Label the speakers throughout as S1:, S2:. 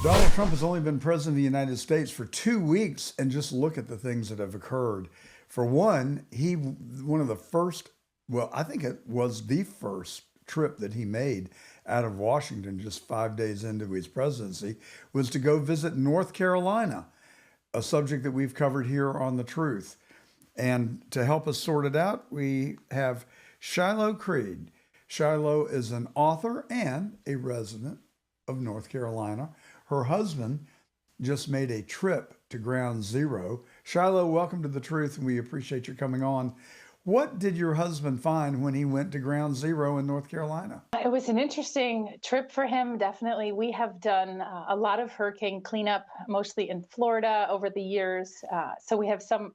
S1: Donald Trump has only been president of the United States for 2 weeks, and just look at the things that have occurred. For one, one of the first, well, I think it was the first trip that he made out of Washington just 5 days into his presidency was to go visit North Carolina, a subject that we've covered here on The Truth. And to help us sort it out, we have Shilo Creed. Shilo is an author and a resident of North Carolina. Her husband just made a trip to Ground Zero. Shilo, welcome to The Truth, and we appreciate your coming on. What did your husband find when he went to Ground Zero in North Carolina?
S2: It was an interesting trip for him, definitely. We have done a lot of hurricane cleanup, mostly in Florida over the years. So we have some,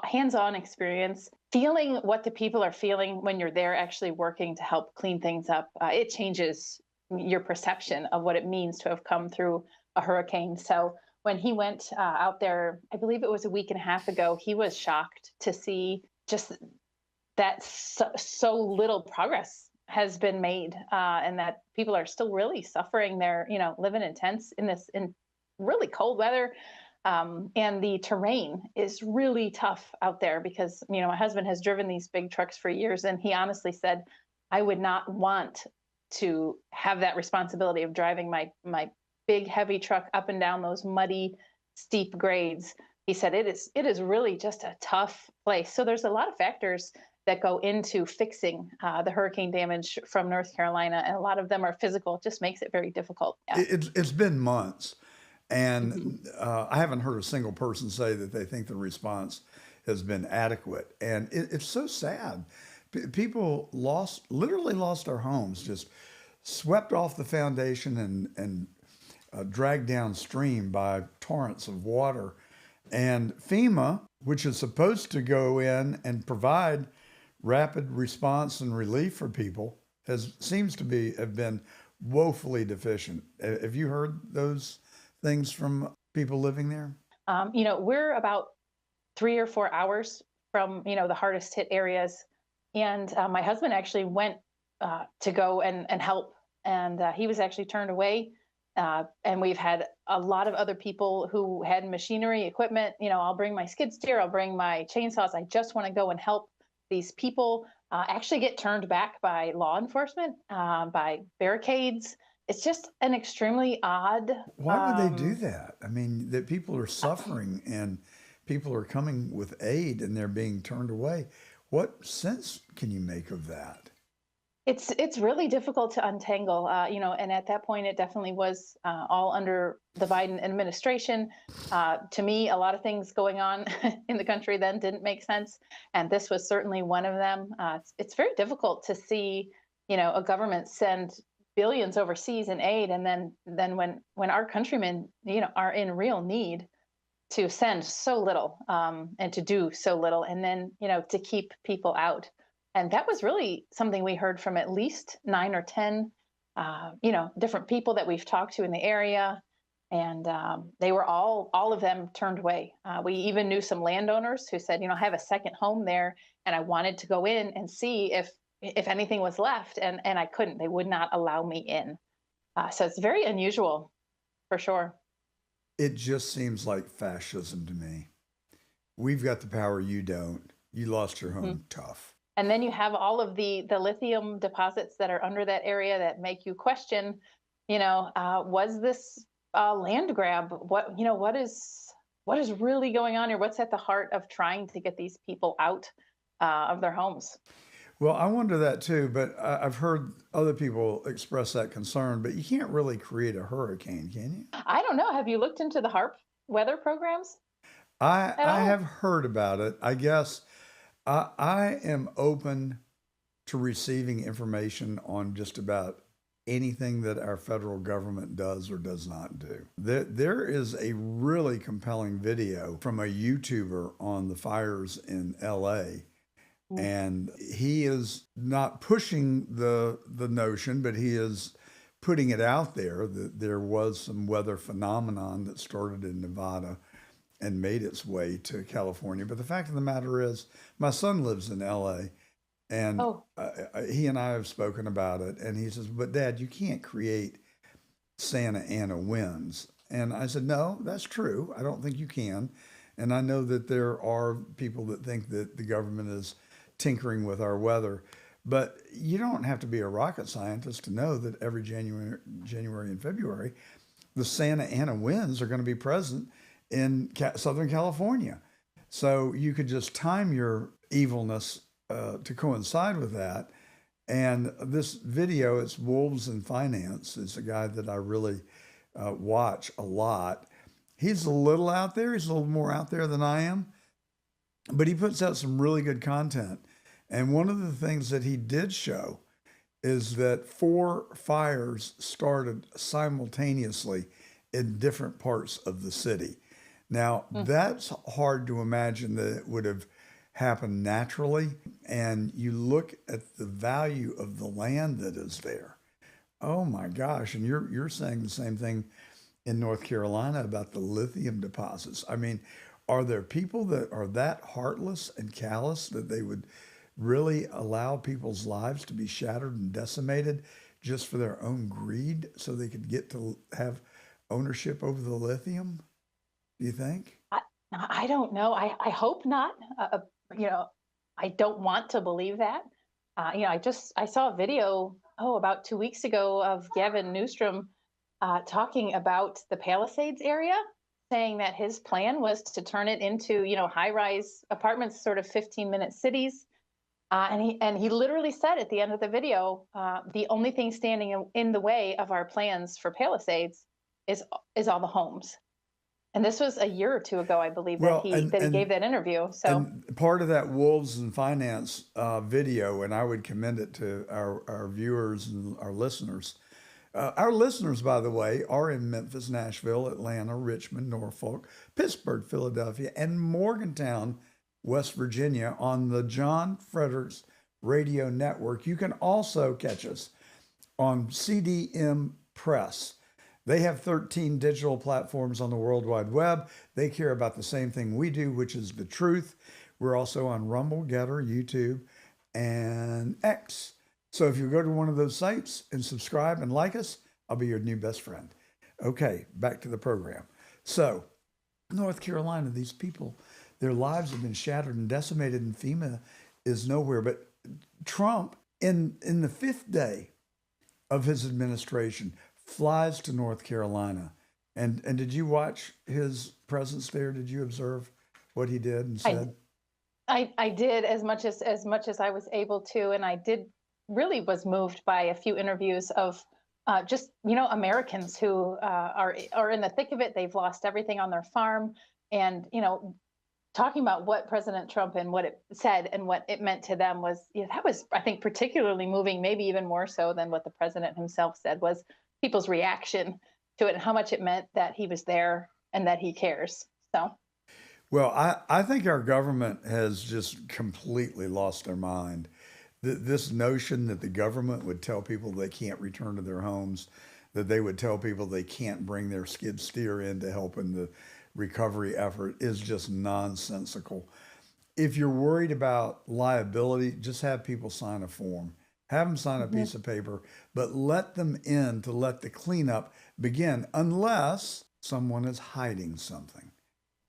S2: hands-on experience. Feeling what the people are feeling when you're there actually working to help clean things up, it changes your perception of what it means to have come through a hurricane. So when he went out there, I believe it was a week and a half ago, he was shocked to see just that so little progress has been made, and that people are still really suffering. They're living in tents in really cold weather, and the terrain is really tough out there because my husband has driven these big trucks for years, and he honestly said, I would not want to have that responsibility of driving my big heavy truck up and down those muddy steep grades. He said it is really just a tough place. So there's a lot of factors that go into fixing the hurricane damage from North Carolina, and a lot of them are physical. It just makes it very difficult. Yeah.
S1: It's been months, and I haven't heard a single person say that they think the response has been adequate. And it's so sad. People literally lost their homes, just swept off the foundation and dragged downstream by torrents of water. And FEMA, which is supposed to go in and provide rapid response and relief for people, seems to have been woefully deficient. Have you heard those things from people living there?
S2: We're about 3 or 4 hours from the hardest hit areas, and my husband actually went to go and help, and he was actually turned away. And we've had a lot of other people who had machinery, equipment. I'll bring my skid steer, I'll bring my chainsaws. I just want to go and help these people actually get turned back by law enforcement, by barricades. It's just an extremely odd.
S1: Why would they do that? I mean, that people are suffering and people are coming with aid and they're being turned away. What sense can you make of that?
S2: It's really difficult to untangle, and at that point, it definitely was all under the Biden administration. To me, a lot of things going on in the country then didn't make sense, and this was certainly one of them. It's very difficult to see, a government send billions overseas in aid, and then when our countrymen, are in real need, to send so little, and to do so little, and then to keep people out. And that was really something we heard from at least 9 or 10, different people that we've talked to in the area, and they were all of them turned away. We even knew some landowners who said, I have a second home there, and I wanted to go in and see if anything was left, and I couldn't. They would not allow me in. So it's very unusual, for sure.
S1: It just seems like fascism to me. We've got the power, you don't. You lost your home, tough.
S2: And then you have all of the lithium deposits that are under that area that make you question, was this a land grab? What is really going on here? What's at the heart of trying to get these people out of their homes?
S1: Well, I wonder that too, but I've heard other people express that concern, but you can't really create a hurricane, can you?
S2: I don't know. Have you looked into the HARP weather programs at
S1: I
S2: all?
S1: have heard about it. I guess I am open to receiving information on just about anything that our federal government does or does not do. There is a really compelling video from a YouTuber on the fires in LA, and he is not pushing the notion, but he is putting it out there that there was some weather phenomenon that started in Nevada and made its way to California. But the fact of the matter is, my son lives in LA, and
S2: Oh,
S1: he and I have spoken about it. And he says, "But Dad, you can't create Santa Ana winds. And I said, no, that's true. I don't think you can. And I know that there are people that think that the government is tinkering with our weather. But you don't have to be a rocket scientist to know that every January and February, the Santa Ana winds are going to be present in Southern California. So you could just time your evilness to coincide with that. And this video, it's Wolves in Finance. It's a guy that I really watch a lot. He's a little out there. He's a little more out there than I am, but he puts out some really good content. And one of the things that he did show is that 4 fires started simultaneously in different parts of the city. Now, that's hard to imagine that it would have happened naturally. And you look at the value of the land that is there. Oh my gosh. And you're saying the same thing in North Carolina about the lithium deposits. I mean, are there people that are that heartless and callous that they would really allow people's lives to be shattered and decimated just for their own greed so they could get to have ownership over the lithium? Do you think?
S2: I, I don't know. I hope not. You know, I don't want to believe that. I saw a video about 2 weeks ago of Gavin Newsom talking about the Palisades area, saying that his plan was to turn it into high-rise apartments, sort of 15-minute cities. And he literally said at the end of the video, the only thing standing in the way of our plans for Palisades is all the homes. And this was a year or two ago, I believe,
S1: Well,
S2: that he gave that interview. So
S1: and part of that Wolves in Finance video, and I would commend it to our viewers and our listeners. Our listeners, by the way, are in Memphis, Nashville, Atlanta, Richmond, Norfolk, Pittsburgh, Philadelphia, and Morgantown, West Virginia on the John Fredericks Radio Network. You can also catch us on CDM Press. They have 13 digital platforms on the World Wide Web. They care about the same thing we do, which is the truth. We're also on Rumble, Getter, YouTube, and X. So if you go to one of those sites and subscribe and like us, I'll be your new best friend. Okay, back to the program. So, North Carolina, these people, their lives have been shattered and decimated, and FEMA is nowhere. But Trump, in the 5th day of his administration, flies to North Carolina. And did you watch his presence there? Did you observe what he did and said?
S2: I did as much as I was able to, and I did really was moved by a few interviews of just Americans who are in the thick of it. They've lost everything on their farm, and talking about what President Trump and what it said and what it meant to them was that was, I think, particularly moving, maybe even more so than what the president himself said, was people's reaction to it and how much it meant that he was there and that he cares. So,
S1: well, I think our government has just completely lost their mind. This notion that the government would tell people they can't return to their homes, that they would tell people they can't bring their skid steer in to help in the recovery effort is just nonsensical. If you're worried about liability, just have people sign a form. Have them sign a piece of paper, but let them in to let the cleanup begin, unless someone is hiding something.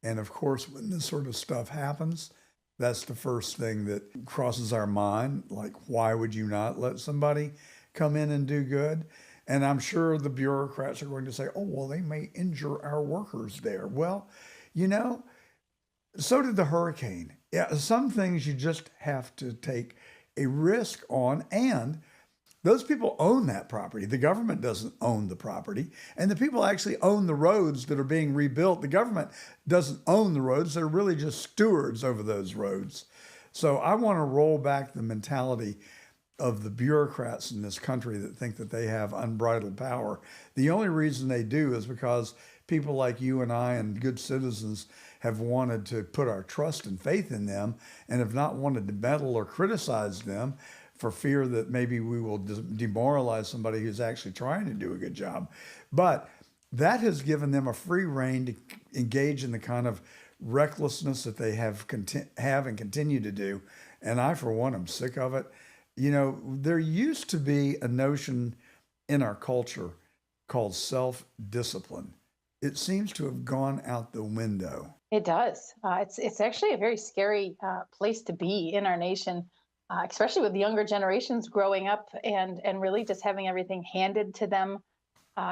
S1: And of course, when this sort of stuff happens, that's the first thing that crosses our mind. Like, why would you not let somebody come in and do good? And I'm sure the bureaucrats are going to say, oh, well, they may injure our workers there. Well, so did the hurricane. Yeah, some things you just have to take a risk on, and those people own that property. The government doesn't own the property, and the people actually own the roads that are being rebuilt. The government doesn't own the roads. They're really just stewards over those roads. So I want to roll back the mentality of the bureaucrats in this country that think that they have unbridled power. The only reason they do is because people like you and I and good citizens have wanted to put our trust and faith in them and have not wanted to meddle or criticize them for fear that maybe we will demoralize somebody who's actually trying to do a good job. But that has given them a free rein to engage in the kind of recklessness that they have and continue to do. And I, for one, am sick of it. There used to be a notion in our culture called self-discipline. It seems to have gone out the window.
S2: It does. It's actually a very scary place to be in our nation, especially with the younger generations growing up and really just having everything handed to them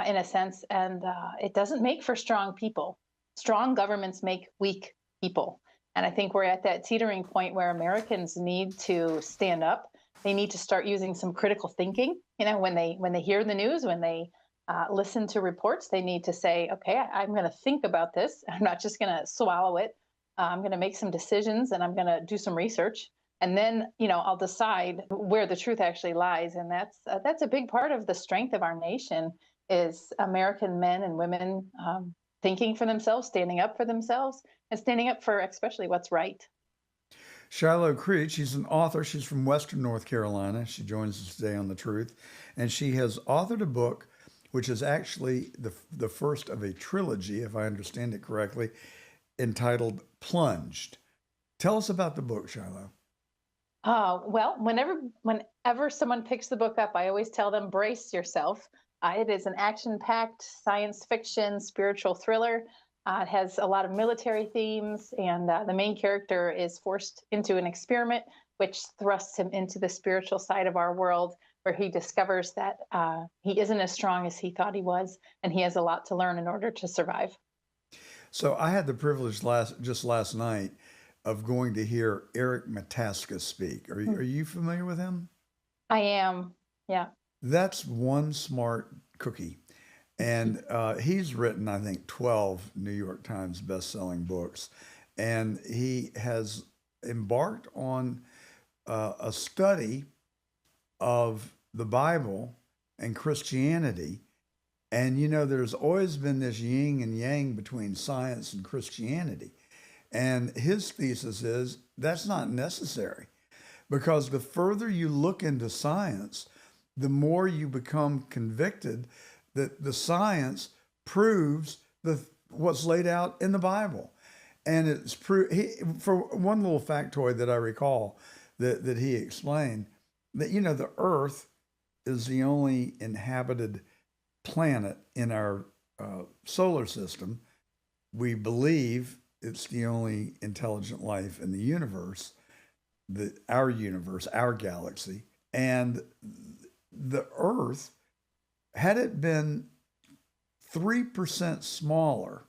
S2: in a sense. And it doesn't make for strong people. Strong governments make weak people. And I think we're at that teetering point where Americans need to stand up. They need to start using some critical thinking. You know, when they hear the news, when they listen to reports, they need to say, okay, I'm going to think about this. I'm not just going to swallow it. I'm going to make some decisions and I'm going to do some research. And then, I'll decide where the truth actually lies. And that's a big part of the strength of our nation is American men and women thinking for themselves, standing up for themselves, and standing up for especially what's right.
S1: Shilo Creed, she's an author. She's from Western North Carolina. She joins us today on The Truth. And she has authored a book, which is actually the first of a trilogy, if I understand it correctly, entitled Plunged. Tell us about the book, Shilo.
S2: Well, whenever someone picks the book up, I always tell them, brace yourself. It is an action-packed science fiction spiritual thriller. It has a lot of military themes, and the main character is forced into an experiment, which thrusts him into the spiritual side of our world, where he discovers that he isn't as strong as he thought he was, and he has a lot to learn in order to survive.
S1: So I had the privilege just last night of going to hear Eric Mataska speak. Are you familiar with him?
S2: I am, yeah.
S1: That's one smart cookie. And he's written, I think, 12 New York Times best-selling books. And he has embarked on a study of the Bible and Christianity. And, there's always been this yin and yang between science and Christianity. And his thesis is that's not necessary because the further you look into science, the more you become convicted that the science proves what's laid out in the Bible. And it's for one little factoid that I recall that he explained that, the earth is the only inhabited planet in our solar system. We believe it's the only intelligent life in the universe, our galaxy. And the earth, had it been 3% smaller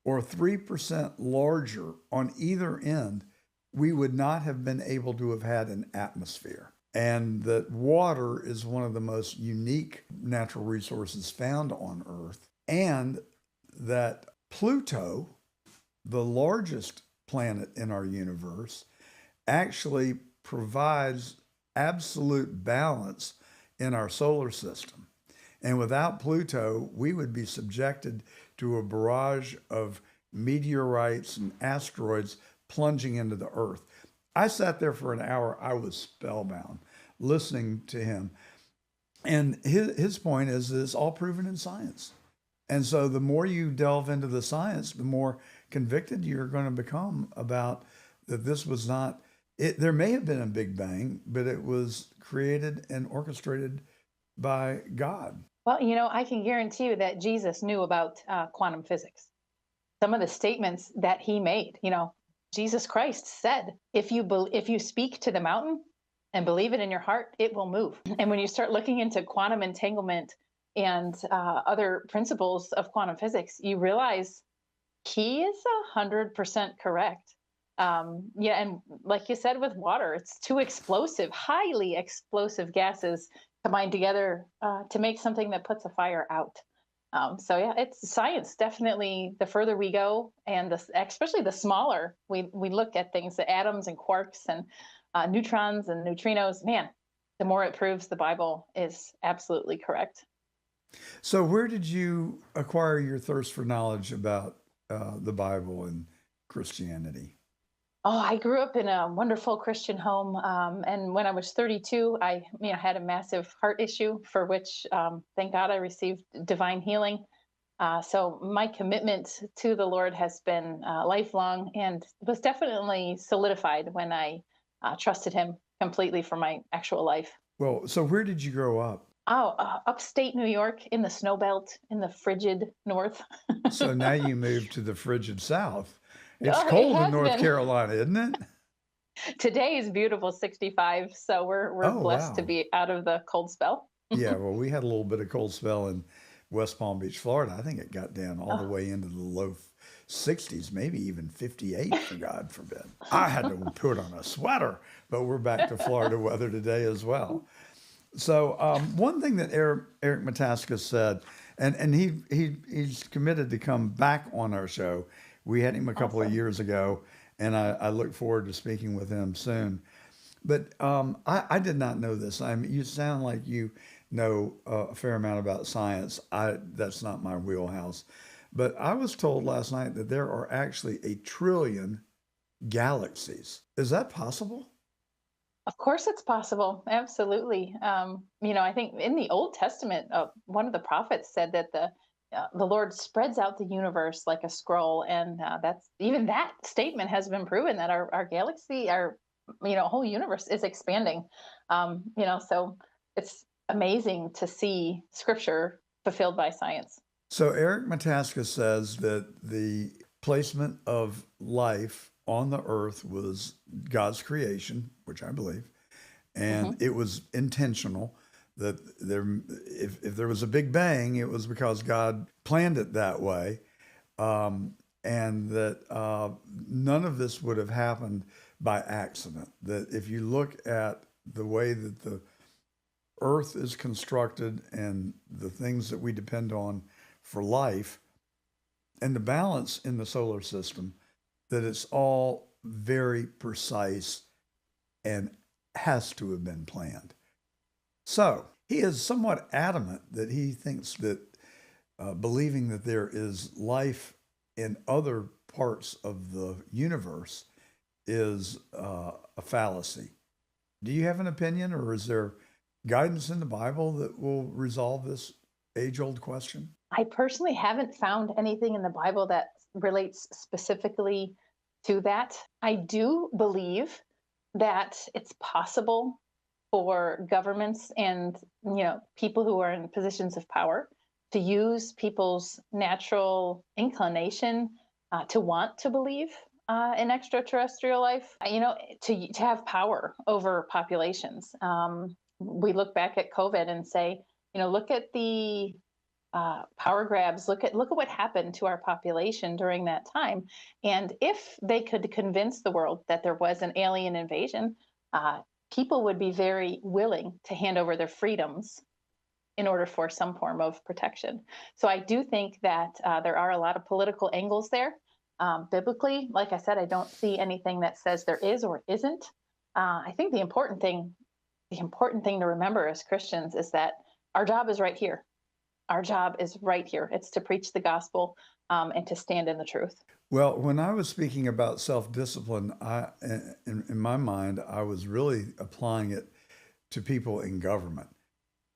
S1: or 3% larger on either end, we would not have been able to have had an atmosphere. And that water is one of the most unique natural resources found on Earth. And that Pluto, the largest planet in our universe, actually provides absolute balance in our solar system. And without Pluto, we would be subjected to a barrage of meteorites and asteroids plunging into the Earth. I sat there for an hour. I was spellbound listening to him. And his point is that it's all proven in science. And so the more you delve into the science, the more convicted you're going to become about that this was not, there may have been a Big Bang, but it was created and orchestrated by God.
S2: Well, I can guarantee you that Jesus knew about quantum physics. Some of the statements that he made, Jesus Christ said, if you speak to the mountain and believe it in your heart, it will move. And when you start looking into quantum entanglement and other principles of quantum physics, you realize he is 100% correct. Yeah, and like you said with water, it's two explosive, highly explosive gases combined together to make something that puts a fire out. So yeah, it's science. Definitely, the further we go, and especially the smaller we look at things, the atoms and quarks and neutrons and neutrinos. Man, the more it proves the Bible is absolutely correct.
S1: So where did you acquire your thirst for knowledge about the Bible and Christianity?
S2: Oh, I grew up in a wonderful Christian home, and when I was 32, I had a massive heart issue for which, thank God, I received divine healing. So my commitment to the Lord has been lifelong, and was definitely solidified when I trusted Him completely for my actual life.
S1: Well, so where did you grow up?
S2: Oh, upstate New York in the snow belt in the frigid north.
S1: So now you move to the frigid South. It's
S2: Oh, it
S1: cold in
S2: has
S1: North
S2: been.
S1: Carolina, isn't it?
S2: Today is beautiful, 65. So we're
S1: Oh,
S2: blessed to
S1: wow.
S2: be out of the cold spell.
S1: Yeah, well, we had a little bit of cold spell in West Palm Beach, Florida. I think it got down all the
S2: Oh.
S1: way into the low 60s, maybe even 58, for God forbid. I had to put on a sweater, but we're back to Florida weather today as well. So one thing that Eric Metaskis said, and he's committed to come back on our show. We had him a couple of
S2: Awesome.
S1: years ago, and I look forward to speaking with him soon. But I did not know this. I mean, you sound like you know a fair amount about science. That's not my wheelhouse. But I was told last night that there are actually a trillion galaxies. Is that possible?
S2: Of course, it's possible. Absolutely. I think in the Old Testament, one of the prophets said that the Lord spreads out the universe like a scroll, and that's even that statement has been proven that our galaxy, our whole universe is expanding. So it's amazing to see Scripture fulfilled by science.
S1: So Eric Metaska says that the placement of life on the earth was God's creation, which I believe, and
S2: Hmm.
S1: it was intentional. That if there was a big bang, it was because God planned it that way, and that none of this would have happened by accident. That if you look at the way that the earth is constructed and the things that we depend on for life and the balance in the solar system, that it's all very precise and has to have been planned. So he is somewhat adamant that he thinks that believing that there is life in other parts of the universe is a fallacy. Do you have an opinion, or is there guidance in the Bible that will resolve this age old question?
S2: I personally haven't found anything in the Bible that relates specifically to that. I do believe that it's possible for governments and people who are in positions of power to use people's natural inclination to want to believe in extraterrestrial life, to have power over populations. We look back at COVID and say, look at the power grabs. Look at what happened to our population during that time. And if they could convince the world that there was an alien invasion, uh, people would be very willing to hand over their freedoms in order for some form of protection. So I do think that there are a lot of political angles there. Biblically, like I said, I don't see anything that says there is or isn't. I think the important thing to remember as Christians is that our job is right here. Our job is right here. It's to preach the gospel and to stand in the truth.
S1: Well, when I was speaking about self discipline, in my mind, I was really applying it to people in government.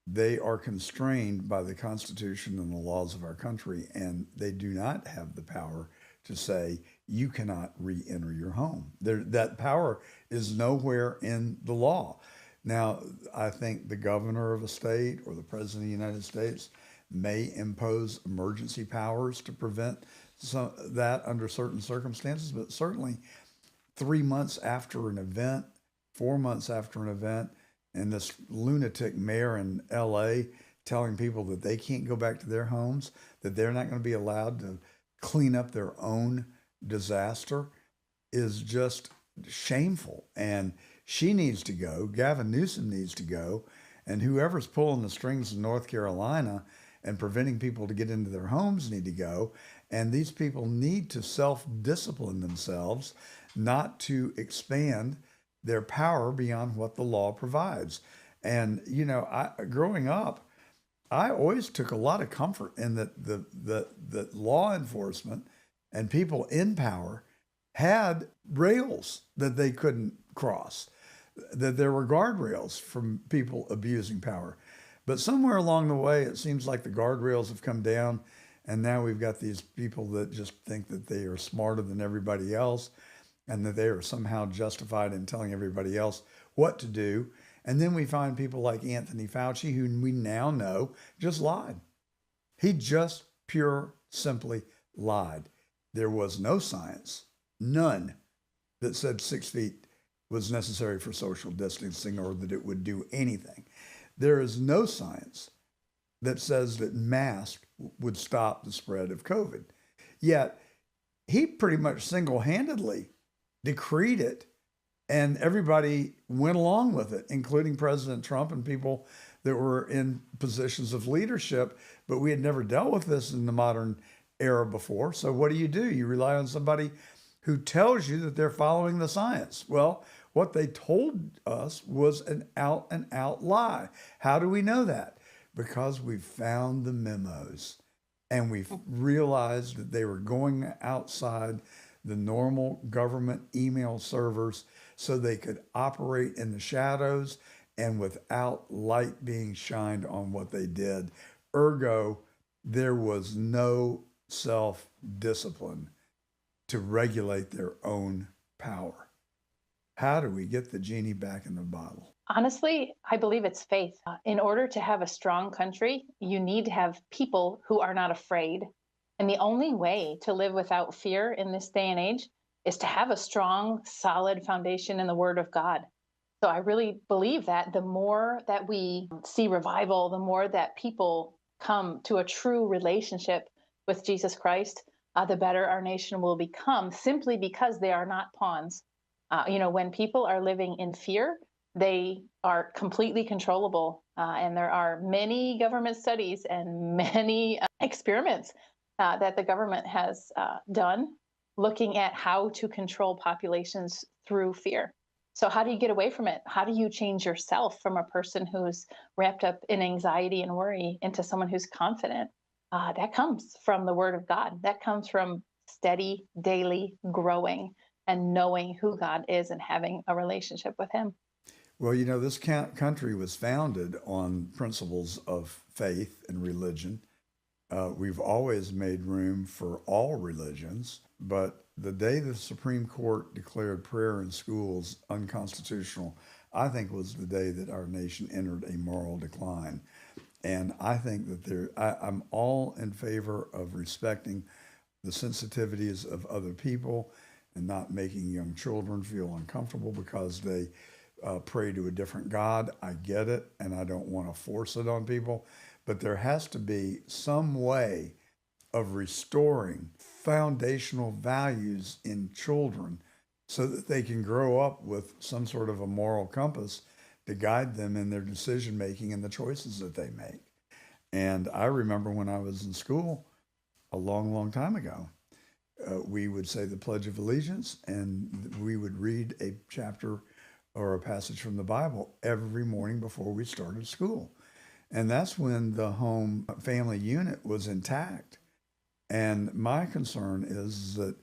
S1: They are constrained by the Constitution and the laws of our country, and they do not have the power to say, you cannot re enter your home. That power is nowhere in the law. Now, I think the governor of a state or the president of the United States may impose emergency powers to prevent that under certain circumstances, but certainly 3 months after an event, 4 months after an event, and this lunatic mayor in LA telling people that they can't go back to their homes, that they're not going to be allowed to clean up their own disaster is just shameful. And she needs to go. Gavin Newsom needs to go. And whoever's pulling the strings in North Carolina and preventing people to get into their homes need to go. And these people need to self discipline themselves, not to expand their power beyond what the law provides. And, growing up, I always took a lot of comfort in that the law enforcement and people in power had rails that they couldn't cross, that there were guardrails from people abusing power. But somewhere along the way, it seems like the guardrails have come down, and now we've got these people that just think that they are smarter than everybody else and that they are somehow justified in telling everybody else what to do. And then we find people like Anthony Fauci, who we now know just lied. He just simply lied. There was no science, none, that said 6 feet was necessary for social distancing or that it would do anything. There is no science that says that masks would stop the spread of COVID. Yet he pretty much single-handedly decreed it, and everybody went along with it, including President Trump and people that were in positions of leadership. But we had never dealt with this in the modern era before. So what do? You rely on somebody who tells you that they're following the science. Well, what they told us was an out and out lie. How do we know that? Because we found the memos and we've realized that they were going outside the normal government email servers so they could operate in the shadows and without light being shined on what they did. Ergo, there was no self-discipline to regulate their own power. How do we get the genie back in the bottle?
S2: Honestly, I believe it's faith. In order to have a strong country, you need to have people who are not afraid. And the only way to live without fear in this day and age is to have a strong, solid foundation in the Word of God. So I really believe that the more that we see revival, the more that people come to a true relationship with Jesus Christ, the better our nation will become, simply because they are not pawns. When people are living in fear, they are completely controllable. And there are many government studies and many experiments that the government has done looking at how to control populations through fear. So how do you get away from it? How do you change yourself from a person who's wrapped up in anxiety and worry into someone who's confident? That comes from the Word of God. That comes from steady, daily growing and knowing who God is and having a relationship with Him.
S1: Well, this country was founded on principles of faith and religion. We've always made room for all religions, but the day the Supreme Court declared prayer in schools unconstitutional, I think was the day that our nation entered a moral decline. And I think that I'm all in favor of respecting the sensitivities of other people and not making young children feel uncomfortable because they pray to a different God. I get it, and I don't want to force it on people, but there has to be some way of restoring foundational values in children so that they can grow up with some sort of a moral compass to guide them in their decision making and the choices that they make. And I remember when I was in school a long, long time ago, we would say the Pledge of Allegiance, and we would read a chapter or a passage from the Bible every morning before we started school. And that's when the home family unit was intact. And my concern is that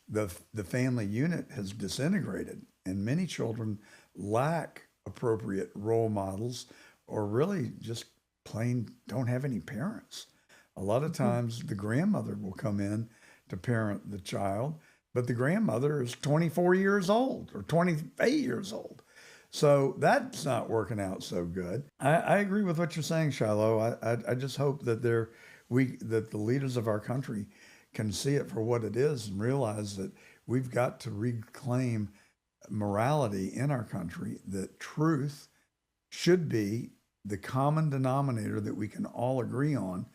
S1: the family unit has disintegrated, and many children lack appropriate role models or really just plain don't have any parents. A lot of times the grandmother will come in to parent the child, but the grandmother is 24 years old or 28 years old. So that's not working out so good. I agree with what you're saying, Shilo. I just hope that that the leaders of our country can see it for what it is and realize that we've got to reclaim morality in our country, that truth should be the common denominator that we can all agree on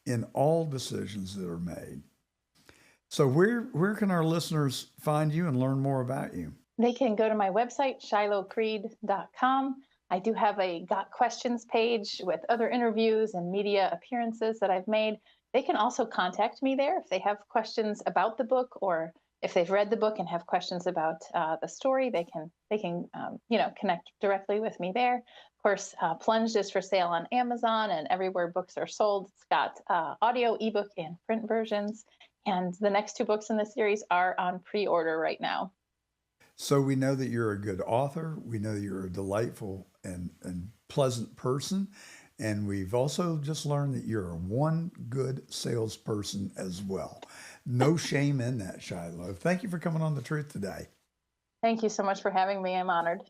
S1: in all decisions that are made. So where can our listeners find you and learn more about you?
S2: They can go to my website, shilocreed.com. I do have a Got Questions page with other interviews and media appearances that I've made. They can also contact me there if they have questions about the book, or if they've read the book and have questions about the story. They can connect directly with me there. Of course, Plunged is for sale on Amazon and everywhere books are sold. It's got audio, ebook, and print versions. And the next two books in the series are on pre-order right now.
S1: So we know that you're a good author. We know you're a delightful and pleasant person. And we've also just learned that you're one good salesperson as well. No shame in that, Shilo. Thank you for coming on The Truth today.
S2: Thank you so much for having me. I'm honored.